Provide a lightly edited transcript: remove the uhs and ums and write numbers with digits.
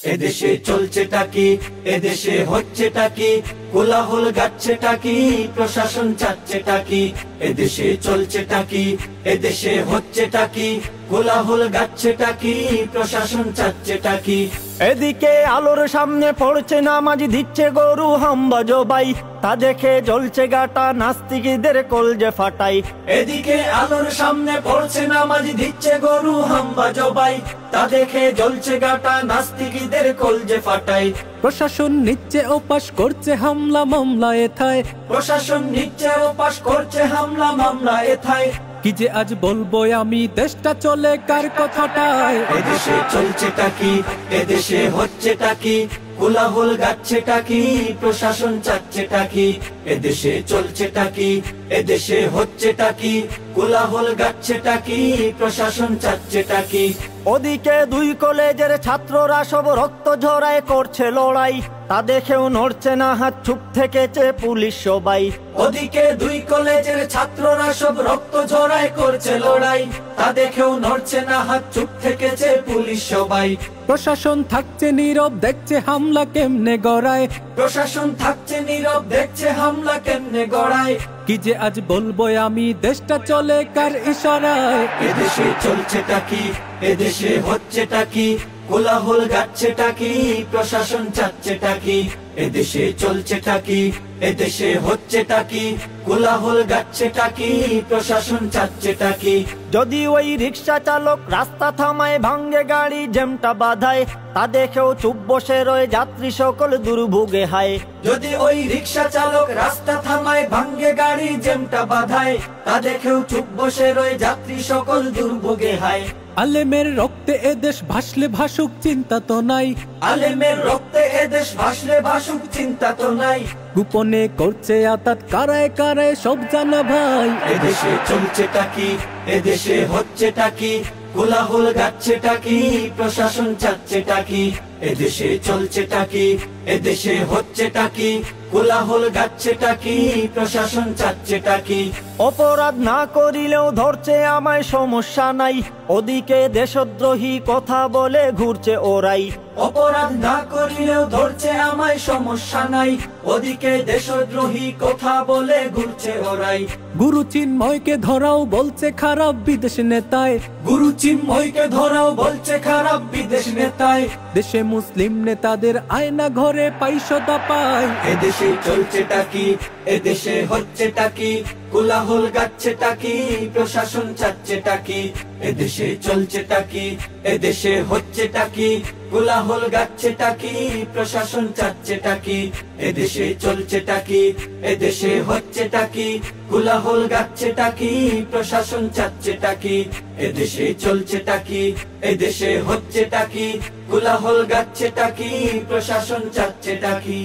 এদেশে চলছেটা কি, এদেশে হচ্ছেটা কি, কোলাহল গাচ্ছেটা কি, প্রশাসন চাচ্ছেটা কি। এদেশে চলছেটা কি, এদেশে হচ্ছেটা কি, কোলাহল গাচ্ছেটা কি, প্রশাসন চাচ্ছেটা কি। এদিকে আলোর সামনে পড়ছে নামাজ, দিচ্ছে গরু হাম্বা জবাই, তা দেখে জ্বলছে গাটা, নাস্তিকদের কলজে ফাটাই। এদিকে আলোর সামনে পড়ছে নামাজ, দিচ্ছে গরু হাম্বা জবাই, তা দেখে জ্বলছে গাটা, নাস্তিকদের কলজে ফাটাই। প্রশাসন নিচ্ছে ওপাশ করছে হামলা মামলা এথায়, প্রশাসন নিচ্ছে ওপাশ করছে হামলা মামলা এথায়। কি যে আজ বলবো আমি, দেশটা চলে কার কথাটায়। এদেশে চলছেটা কি, এদেশে হচ্ছেটা কি, কোলাহল গাচ্ছেটা কি, প্রশাসন চাচ্ছেটা কি। এদেশে চলছেটা কি, এদেশে হচ্ছেটা কি, কোলাহল গাচ্ছেটা কি, প্রশাসন চাচ্ছেটা কি। ওদিকে দুই কলেজের ছাত্ররা সব রক্ত ঝরায় করছে লড়াই, তা দেখেও নড়ছে না হাত, চুপ থেকেছে পুলিশ সবাই। ওদিকে দুই কলেজের ছাত্ররা সব রক্ত ঝরায় করছে লড়াই, তা দেখেও নড়ছে না হাত, চুপ থেকেছে পুলিশ সবাই। প্রশাসন থাকছে নীরব, দেখছে হামলা কেমনে গড়ায়। প্রশাসন থাকছে নীরব, দেখছে হামলা কেমনে গড়ায়। কি যে আজ বলবো আমি, দেশটা চলে কার ইশারায়। এদেশে চলছেটা কি, এদেশে হচ্ছেটা কি, কোলাহল গাচ্ছেটা কি, প্রশাসন চাচ্ছেটা কি। এদেশে চলছেটা কি, এদেশে হচ্ছেটা কি, কোলাহল গাচ্ছেটা কি, প্রশাসন চাচ্ছেটা কি। যদি ওই রিক্সা চালক রাস্তা থামায়, ভাঙ্গে গাড়ি জ্যামটা বাধায়, তা দেখেও চুপ বসে রয়ে যাত্রী সকল দুর্ভোগে হায়। যদি ওই রিক্সা চালক রাস্তা থামায়, ভাঙ্গে গাড়ি জ্যামটা বাধায়, তা দেখেও চুপ বসে রয়ে যাত্রী সকল দুর্ভোগে হায়। আলেমের রক্তে এদেশ ভাসলে ভাসুক, চিন্তা তো নাই। আলেমের রক্তে এদেশ ভাসলে ভাসুক, চিন্তা তো নাই। গোপনে করছে আতাত কারায় কারায়, সব জানা ভাই। এদেশে চলছেটা কি, এদেশে হচ্ছেটা কি, কোলাহল গাচ্ছেটা কি, প্রশাসন চাচ্ছেটা কি। এদেশে চলছেটা কি, এদেশে হচ্ছেটা কি, কোলাহল গাচ্ছেটা কি, প্রশাসন চাচ্ছেটা কি। অপরাধ না করিলেও ধরছে আমায়, সমস্যা নাই, ওদিকে দেশদ্রোহী কথা বলে ঘুরছে ওরাই। অপরাধ না করিলেও ধরছে আমায়, সমস্যা নাই, ওদিকে দেশদ্রোহী কথা বলে ঘুরছে ওরাই। গুরু চিন্ময়কে ধরাও বলছে খারাপ বিদেশ নেতায়। গুরু চিন্ময়কে ধরাও বলছে খারাপ বিদেশ নেতায়। দেশে মুসলিম নেতাদের আয়না ঘরে পাইসদা পায়। এদেশে চলছেটা কি, এদেশে হচ্ছেটা কি, কোলাহল গাচ্ছেটা কি, প্রশাসন চাচ্ছেটা কি। এদেশে চলছেটা কি, এদেশে হচ্ছেটা কি, কোলাহল গাচ্ছেটা কি, প্রশাসন চাচ্ছেটা কি। এদেশে চলছেটা কি, এদেশে হচ্ছেটা কি, কোলাহল গাচ্ছেটা কি, প্রশাসন চাচ্ছেটা কি। এদেশে চলছেটা কি, এদেশে হচ্ছেটা কি, কোলাহল গাচ্ছেটা কি, প্রশাসন চাচ্ছেটা কি।